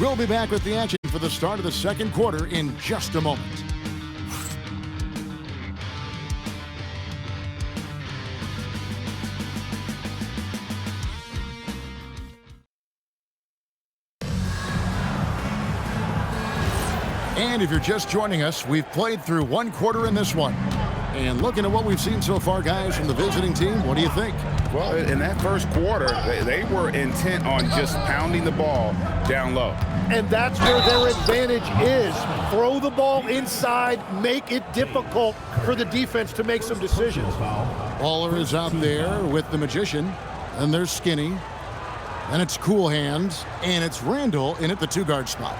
We'll be back with the action for the start of the second quarter in just a moment. And if you're just joining us, we've played through one quarter in this one. And looking at what we've seen so far, guys, from the visiting team, what do you think? Well, in that first quarter, they were intent on just pounding the ball down low. And that's where their advantage is. Throw the ball inside, make it difficult for the defense to make some decisions. Baller is out there with the Magician, and there's Skinny, and it's Cool Hands, and it's Randall in at the two-guard spot.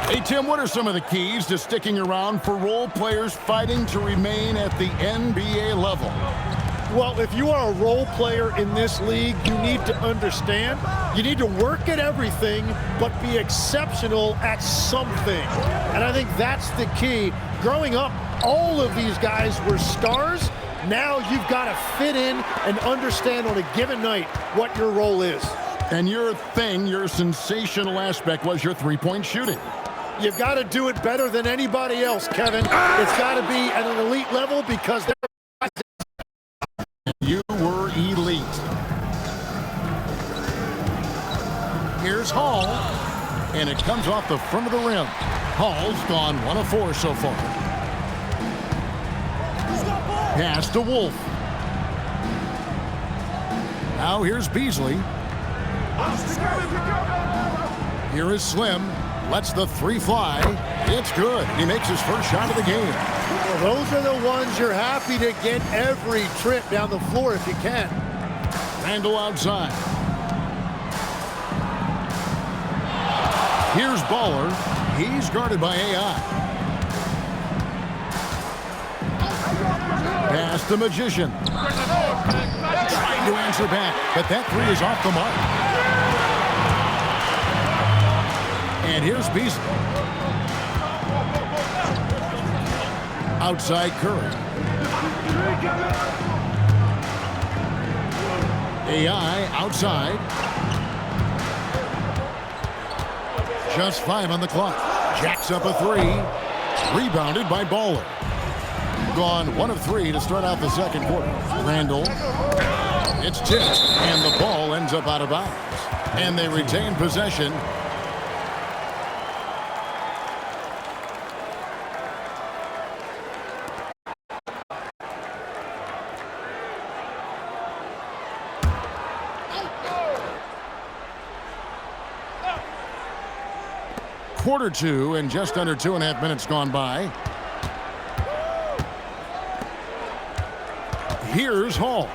Hey, Tim, what are some of the keys to sticking around for role players fighting to remain at the NBA level? Well, if you are a role player in this league, you need to understand, you need to work at everything, but be exceptional at something. And I think that's the key. Growing up, all of these guys were stars. Now you've got to fit in and understand on a given night what your role is. And your thing, your sensational aspect was your three-point shooting. You've got to do it better than anybody else, Kevin. It's got to be at an elite level because you were elite. Here's Hall, and it comes off the front of the rim. Hall's gone 1 of 4 so far. Pass to Wolf. Now here's Beasley. Here is Slim. Lets the three fly. It's good. He makes his first shot of the game. Well, those are the ones you're happy to get every trip down the floor if you can. Randall outside. Here's Baller. He's guarded by AI. Pass the Magician. Trying to answer back, but that three is off the mark. And here's Beasley. Outside Curry. AI outside. Just 5 on the clock. Jacks up a three. Rebounded by Baller. Gone 1 of 3 to start out the second quarter. Randall. It's tipped, and the ball ends up out of bounds. And they retain possession. Quarter 2 and just under 2.5 minutes gone by. Here's Hall.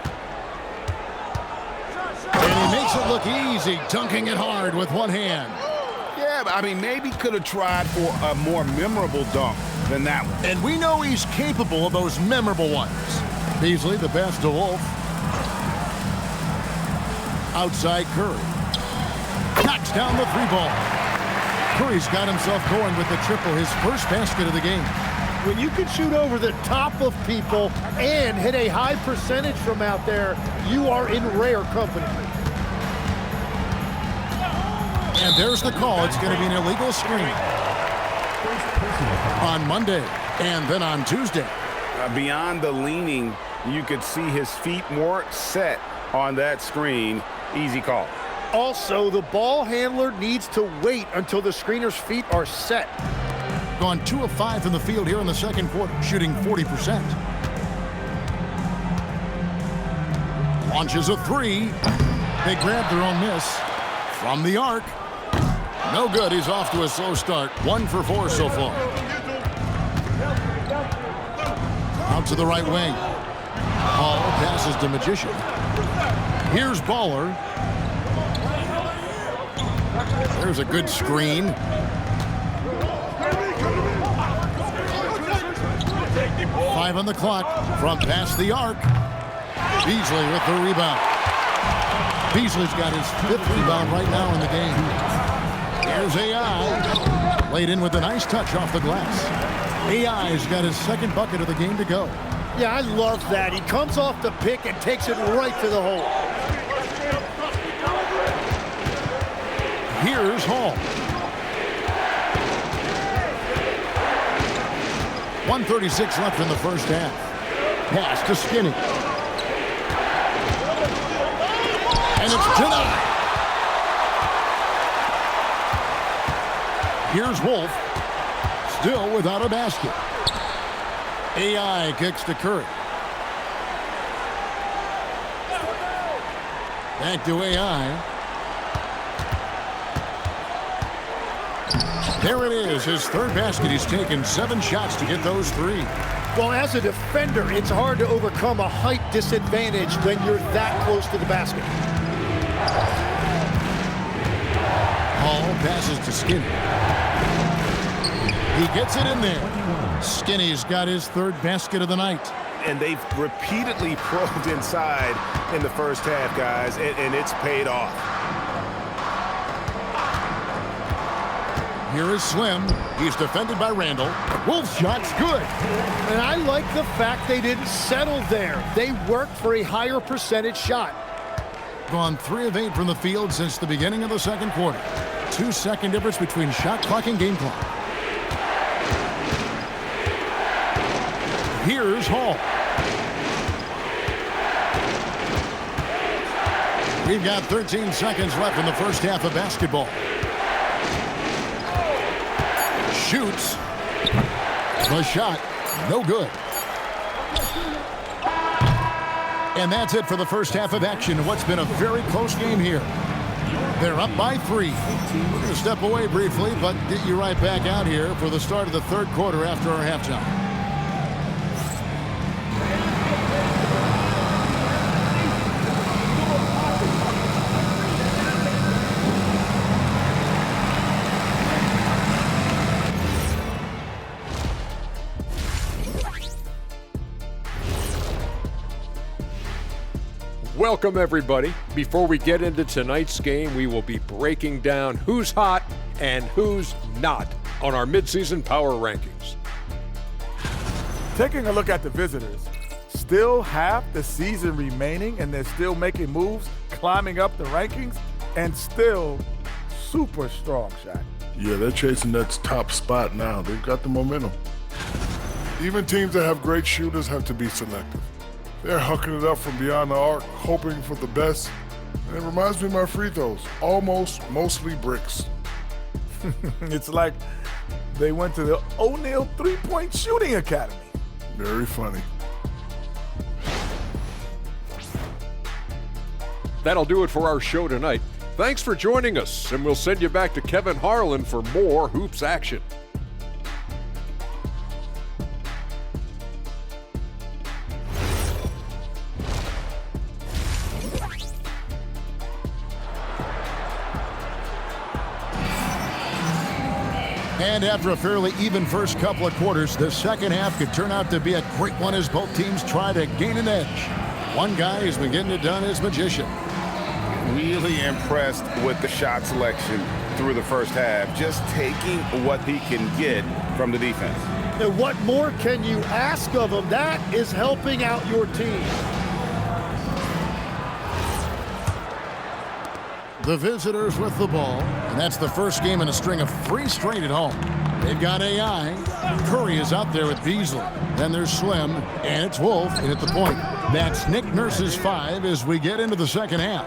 And he makes it look easy, dunking it hard with one hand. Yeah, I mean, maybe could have tried for a more memorable dunk than that one. And we know he's capable of those memorable ones. Beasley, the pass to Wolf. Outside Curry. Knocks down the three ball. Curry's got himself going with the triple, his first basket of the game. When you can shoot over the top of people and hit a high percentage from out there, you are in rare company. And there's the call. It's going to be an illegal screen on Monday and then on Tuesday. Beyond the leaning, you could see his feet more set on that screen. Easy call. Also, the ball handler needs to wait until the screener's feet are set. Gone 2 of 5 from the field here in the second quarter, shooting 40%. Launches a three. They grab their own miss from the arc. No good. He's off to a slow start. 1 for 4 so far. Out to the right wing. Hall passes to Magician. Here's Baller. There's a good screen. Five on the clock from past the arc. Beasley with the rebound. Beasley's got his 5th rebound right now in the game. Here's AI. Laid in with a nice touch off the glass. AI's got his second bucket of the game to go. Yeah, I love that. He comes off the pick and takes it right to the hole. Here's Hall. 1:36 left in the first half. Pass to Skinny. And it's denied. Here's Wolf. Still without a basket. AI kicks to Curry. Back to AI. There it is, his third basket. He's taken 7 shots to get those 3. Well, as a defender, it's hard to overcome a height disadvantage when you're that close to the basket. Hall passes to Skinny. He gets it in there. Skinny's got his third basket of the night. And they've repeatedly probed inside in the first half, guys, and it's paid off. Here is Slim. He's defended by Randall. Wolf's shot's good. And I like the fact they didn't settle there. They worked for a higher percentage shot. Gone 3 of 8 from the field since the beginning of the second quarter. 2-second difference between shot clock and game clock. Here's Hall. We've got 13 seconds left in the first half of basketball. Shoots. The shot, no good. And that's it for the first half of action. What's been a very close game here. They're up by 3. We're going to step away briefly, but get you right back out here for the start of the third quarter after our halftime. Welcome, everybody. Before we get into tonight's game, we will be breaking down who's hot and who's not on our midseason power rankings. Taking a look at the visitors, still half the season remaining, and they're still making moves, climbing up the rankings, and still super strong, Shaq. Yeah, they're chasing that top spot now. They've got the momentum. Even teams that have great shooters have to be selective. They're hucking it up from beyond the arc, hoping for the best. And it reminds me of my free throws. Almost, mostly bricks. It's like they went to the O'Neal three-point shooting academy. Very funny. That'll do it for our show tonight. Thanks for joining us, and we'll send you back to Kevin Harlan for more hoops action. And after a fairly even first couple of quarters, the second half could turn out to be a great one as both teams try to gain an edge. One guy has been getting it done as magician. Really impressed with the shot selection through the first half, just taking what he can get from the defense. And what more can you ask of him? That is helping out your team. The visitors with the ball, and that's the first game in a string of 3 straight at home. They've got AI. Curry is out there with Beasley. Then there's Slim, and it's Wolf in at the point. That's Nick Nurse's 5 as we get into the second half.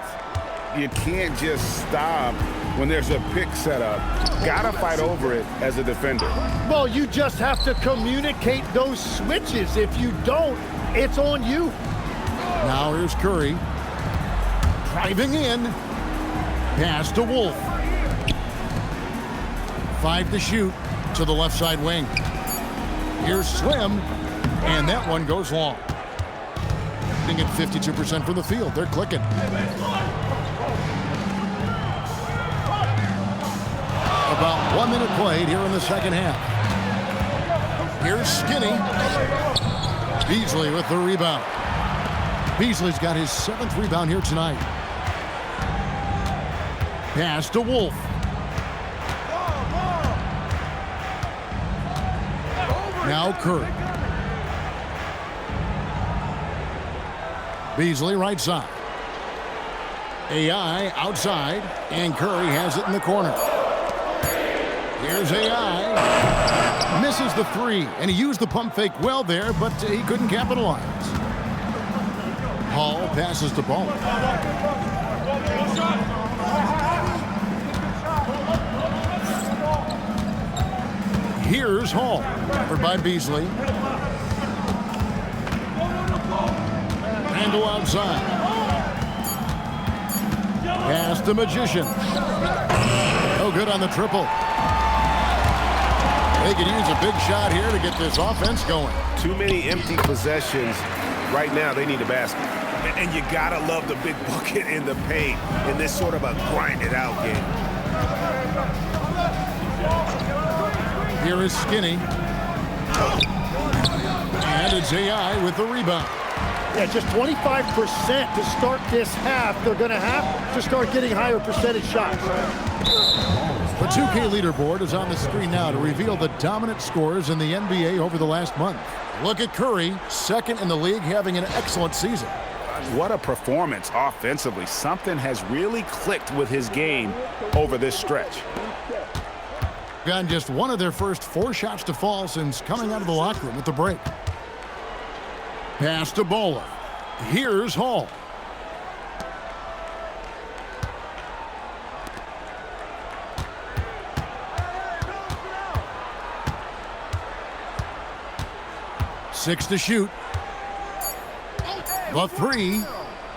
You can't just stop when there's a pick set up. Gotta fight over it as a defender. Well, you just have to communicate those switches. If you don't, it's on you. Now here's Curry. Driving in. Pass to Wolf. 5 to shoot to the left side wing. Here's Slim, and that one goes long. Getting at 52% from the field. They're clicking. About 1 minute played here in the second half. Here's Skinny. Beasley with the rebound. Beasley's got his 7th rebound here tonight. Pass to Wolf. Now Curry. Beasley right side. AI outside, and Curry has it in the corner. Here's AI. Misses the three, and he used the pump fake well there, but he couldn't capitalize. Hall passes to Ball. Here's Hall, covered by Beasley. Randall outside. Pass to Magician. No good on the triple. They could use a big shot here to get this offense going. Too many empty possessions. Right now, they need a basket. And you gotta love the big bucket in the paint in this sort of a grind-it-out game. Here is Skinny. And it's AI with the rebound. Yeah, just 25% to start this half. They're going to have to start getting higher percentage shots. The 2K leaderboard is on the screen now to reveal the dominant scores in the NBA over the last month. Look at Curry, second in the league, having an excellent season. What a performance offensively. Something has really clicked with his game over this stretch. Gotten just one of their first 4 shots to fall since coming out of the locker room at the break. Pass to Bowler. Here's Hall. Six to shoot. The three.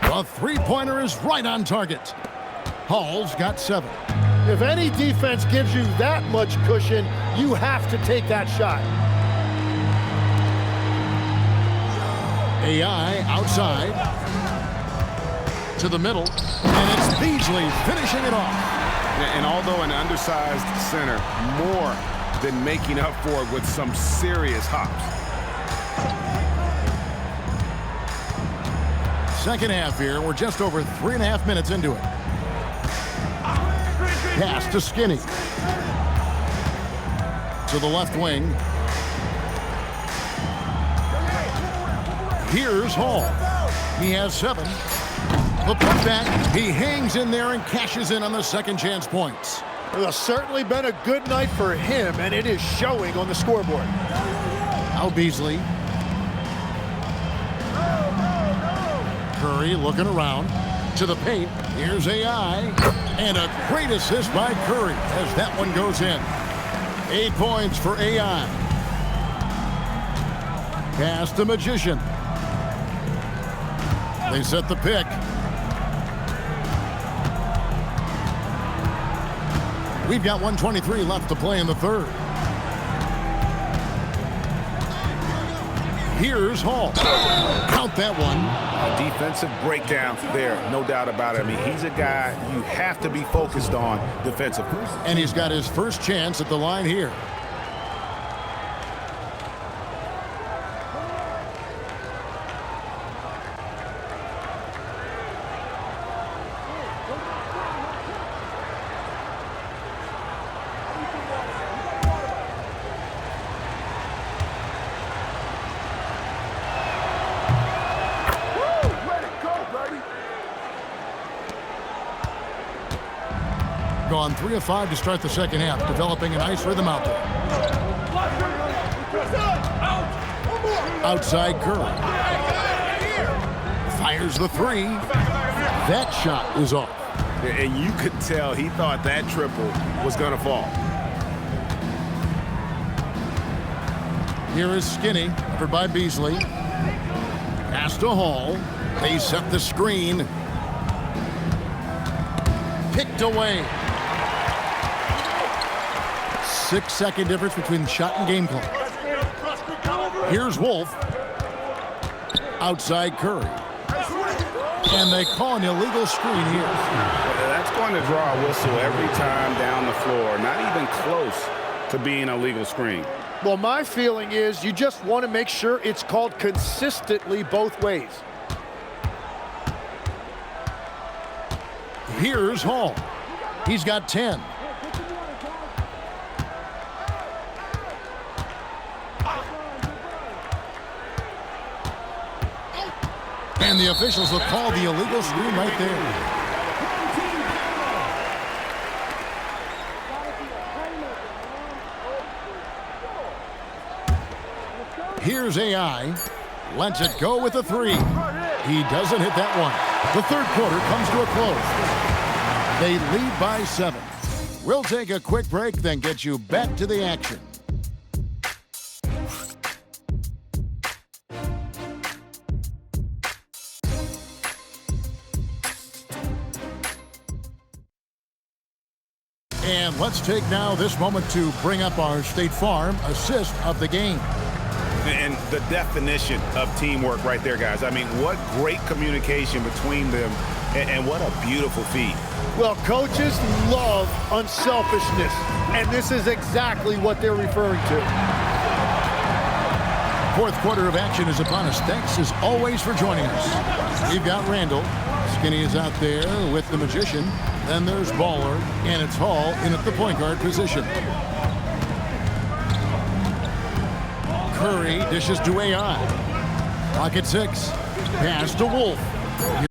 The three-pointer is right on target. Hall's got 7. If any defense gives you that much cushion, you have to take that shot. AI outside to the middle, and it's Beasley finishing it off. And although an undersized center, more than making up for it with some serious hops. Second half here, we're just over 3.5 minutes into it. Pass to Skinny. To the left wing. Here's Hall. He has 7. The putback, he hangs in there and cashes in on the second chance points. It has certainly been a good night for him, and it is showing on the scoreboard. Now Beasley. Curry looking around to the paint. Here's AI. And a great assist by Curry as that one goes in. 8 points for AI. Pass to Magician. They set the pick. We've got 1:23 left to play in the third. Here's Hall. Count that one. A defensive breakdown there, no doubt about it. I mean, he's a guy you have to be focused on defensively. And he's got his first chance at the line here. Gone 3 of 5 to start the second half, developing a nice rhythm out there. Outside Curry. Fires the 3. That shot is off. And you could tell he thought that triple was going to fall. Here is Skinny, covered by Beasley. Pass to Hall. They set the screen. Picked away. 6-second difference between shot and game clock. Here's Wolf. Outside Curry. And they call an illegal screen here. That's going to draw a whistle every time down the floor. Not even close to being a legal screen. Well, my feeling is you just want to make sure it's called consistently both ways. Here's Hall. He's got 10. And the officials will call the illegal screen right there. Here's AI. Lets it go with a three. He doesn't hit that one. The third quarter comes to a close. They lead by 7. We'll take a quick break, then get you back to the action. And let's take now this moment to bring up our State Farm assist of the game. And the definition of teamwork right there, guys. I mean, what great communication between them, and what a beautiful feed. Well, coaches love unselfishness, and this is exactly what they're referring to. Fourth quarter of action is upon us. Thanks as always for joining us. We've got Randall. Skinny is out there with the Magician. Then there's Baller, and it's Hall in at the point guard position. Curry dishes to AI. Clock at 6. Pass to Wolf.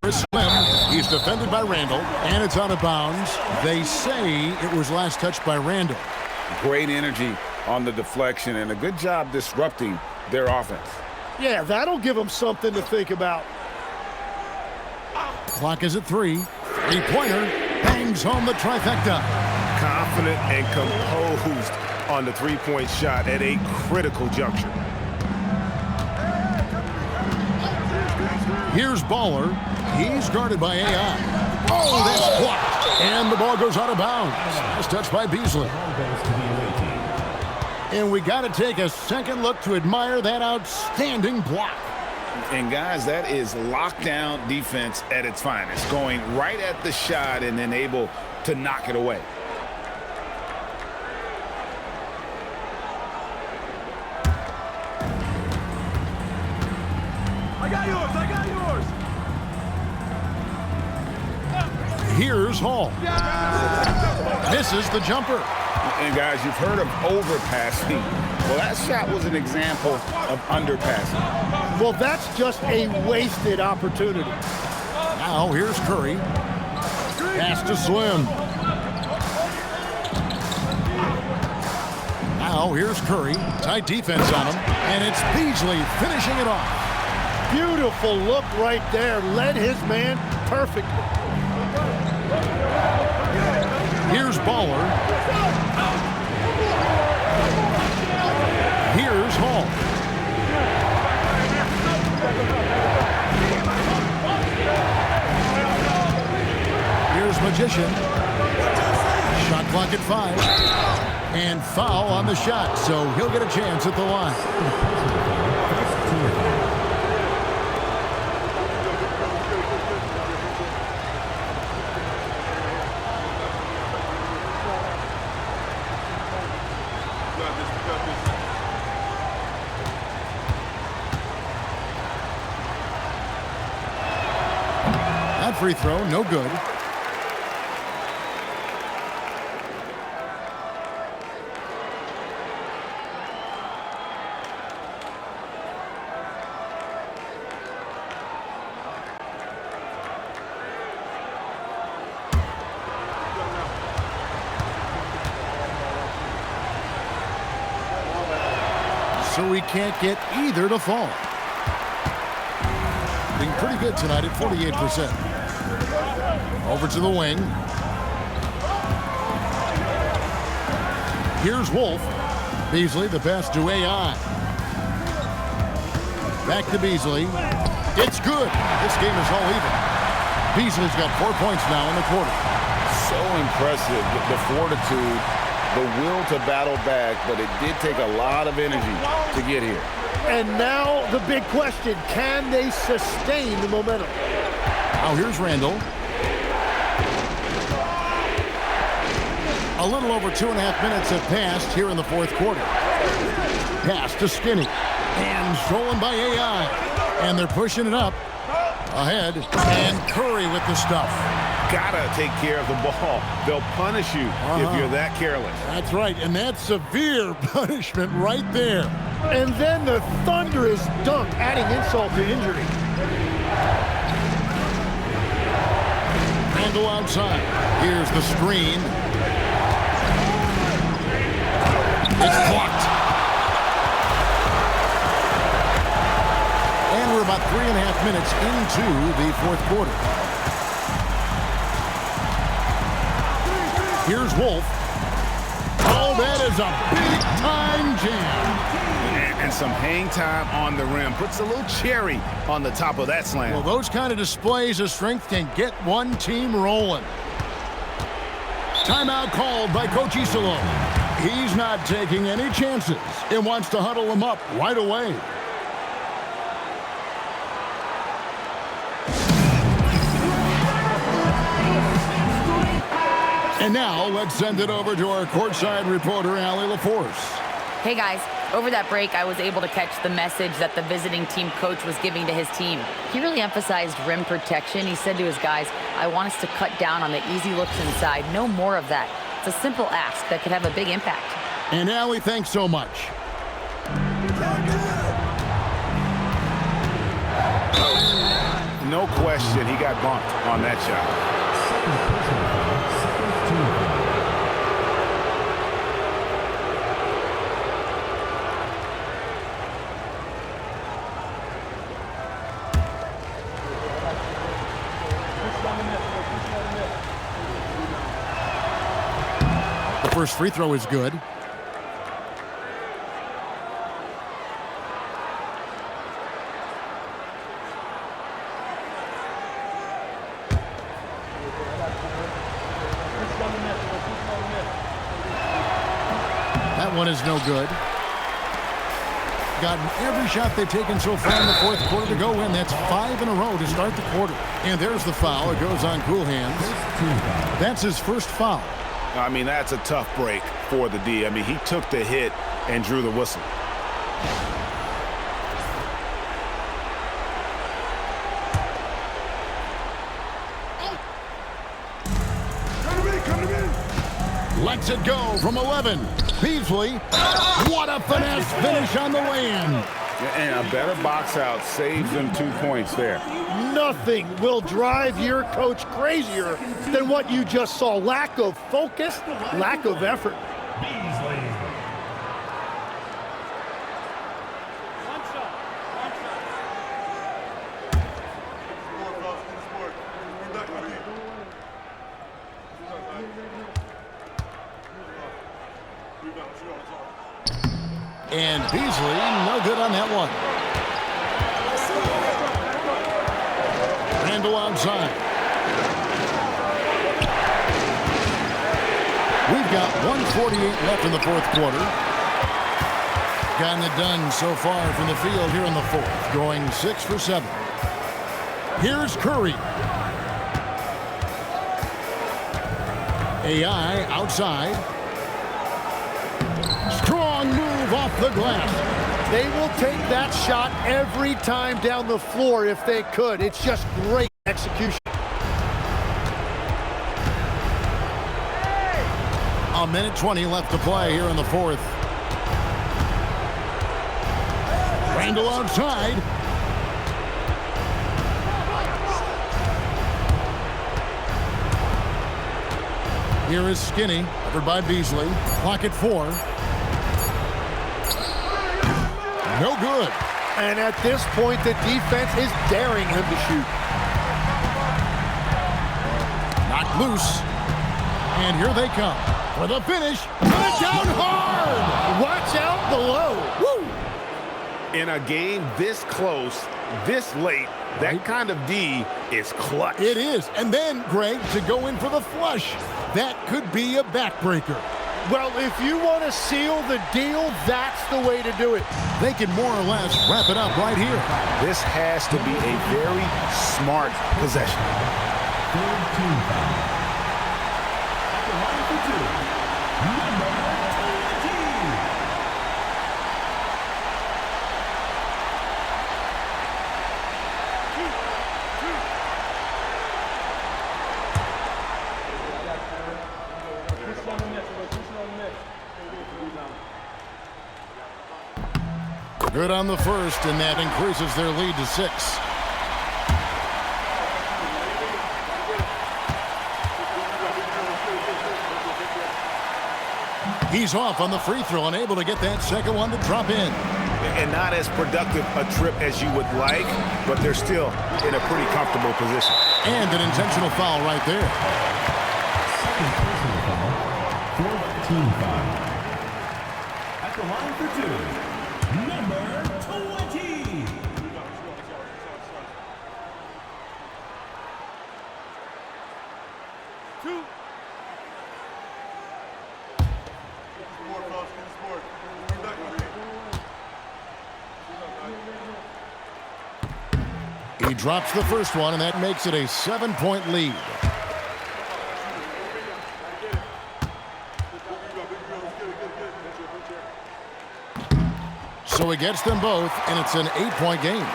Here's Slim. He's defended by Randall, and it's out of bounds. They say it was last touched by Randall. Great energy on the deflection, and a good job disrupting their offense. Yeah, that'll give them something to think about. Clock is at 3. Three-pointer bangs home the trifecta. Confident and composed on the three-point shot at a critical juncture. Here's Baller. He's guarded by AI. Oh, that's blocked. And the ball goes out of bounds. That's touched by Beasley. And we got to take a second look to admire that outstanding block. And guys, that is lockdown defense at its finest. Going right at the shot and then able to knock it away. I got yours. Here's Hall. Misses the jumper. And guys, you've heard of overpassing. Well, that shot was an example of underpassing. Well, that's just a wasted opportunity. Now here's Curry. Pass to Slim. Now here's Curry. Tight defense on him. And it's Beasley finishing it off. Beautiful look right there. Led his man perfectly. Here's Baller. Here's Hall. Here's Magician. Shot clock at 5. And foul on the shot, so he'll get a chance at the line. That free throw, no good. So we can't get either to fall. Being pretty good tonight at 48%. Over to the wing. Here's Wolf. Beasley, the pass to AI. Back to Beasley. It's good. This game is all even. Beasley's got 4 points now in the quarter. So impressive, the fortitude, the will to battle back, but it did take a lot of energy to get here. And now the big question, can they sustain the momentum? Now here's Randall. A little over 2.5 minutes have passed here in the fourth quarter. Pass to Skinny. And stolen by AI. And they're pushing it up. Ahead. And Curry with the stuff. Gotta take care of the ball. They'll punish you if you're that careless. That's right. And that's severe punishment right there. And then the thunderous dunk, adding insult to injury. Randall outside. Here's the screen. It's blocked. And we're about 3.5 minutes into the fourth quarter. Here's Wolf. Oh, that is a big-time jam. And some hang time on the rim. Puts a little cherry on the top of that slam. Well, those kind of displays of strength can get one team rolling. Timeout called by Coach Isolo. He's not taking any chances and wants to huddle them up right away. And now, let's send it over to our courtside reporter, Allie LaForce. Hey, guys. Over that break, I was able to catch the message that the visiting team coach was giving to his team. He really emphasized rim protection. He said to his guys, I want us to cut down on the easy looks inside. No more of that. It's a simple ask that could have a big impact. And Allie, thanks so much. No question, he got bumped on that shot. The first free throw is good. That one is no good. Gotten every shot they've taken so far in the fourth quarter to go in. That's 5 in a row to start the quarter. And there's the foul. It goes on Cool Hands. That's his first foul. I mean, that's a tough break for the D. I mean, he took the hit and drew the whistle. Lets it go from 11. Beasley, what a finesse finish on the lay-in. And a better box out saves them 2 points there. Nothing will drive your coach crazier than what you just saw. Lack of focus, lack of effort. And Beasley, no good on that one. Randall outside. We've got 1:48 left in the fourth quarter. Gotten it done so far from the field here in the fourth, going 6 for 7. Here's Curry. AI outside. Strong move off the glass. They will take that shot every time down the floor if they could. It's just great execution. A minute 20 left to play here in the fourth. Randall outside. Here is Skinny, covered by Beasley. Clock at 4. No good. And at this point, the defense is daring him to shoot. Knocked loose. And here they come for the finish. Put it down hard. Watch out below. Woo! In a game this close, this late, that kind of D is clutch. It is. And then, Greg, to go in for the flush. That could be a backbreaker. Well, if you want to seal the deal, that's the way to do it. They can more or less wrap it up right here. This has to be a very smart possession. Good on the first, and that increases their lead to 6. He's off on the free throw, unable to get that second one to drop in. And not as productive a trip as you would like, but they're still in a pretty comfortable position. And an intentional foul right there. Second personal foul, fourth team foul. At the line for two, number 20. He drops the first one, and that makes it a 7-point lead. So he gets them both, and it's an 8-point game.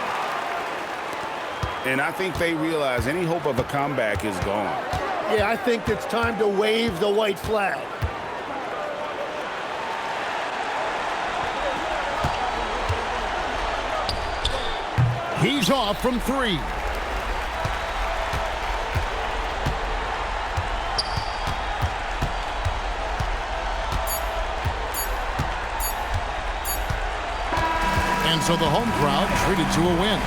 And I think they realize any hope of a comeback is gone. Yeah, I think it's time to wave the white flag. He's off from three. And so the home crowd treated to a win.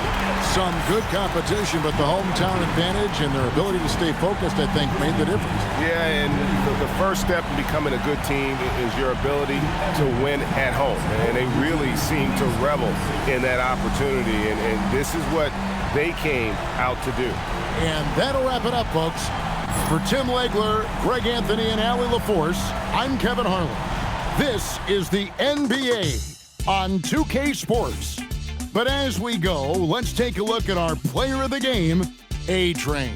Some good competition, but the hometown advantage and their ability to stay focused, I think, made the difference. Yeah, and the first step in becoming a good team is your ability to win at home. And they really seem to revel in that opportunity, and this is what they came out to do. And that'll wrap it up, folks. For Tim Legler, Greg Anthony, and Allie LaForce, I'm Kevin Harlan. This is the NBA on 2K Sports. But as we go, let's take a look at our player of the game, A-Train.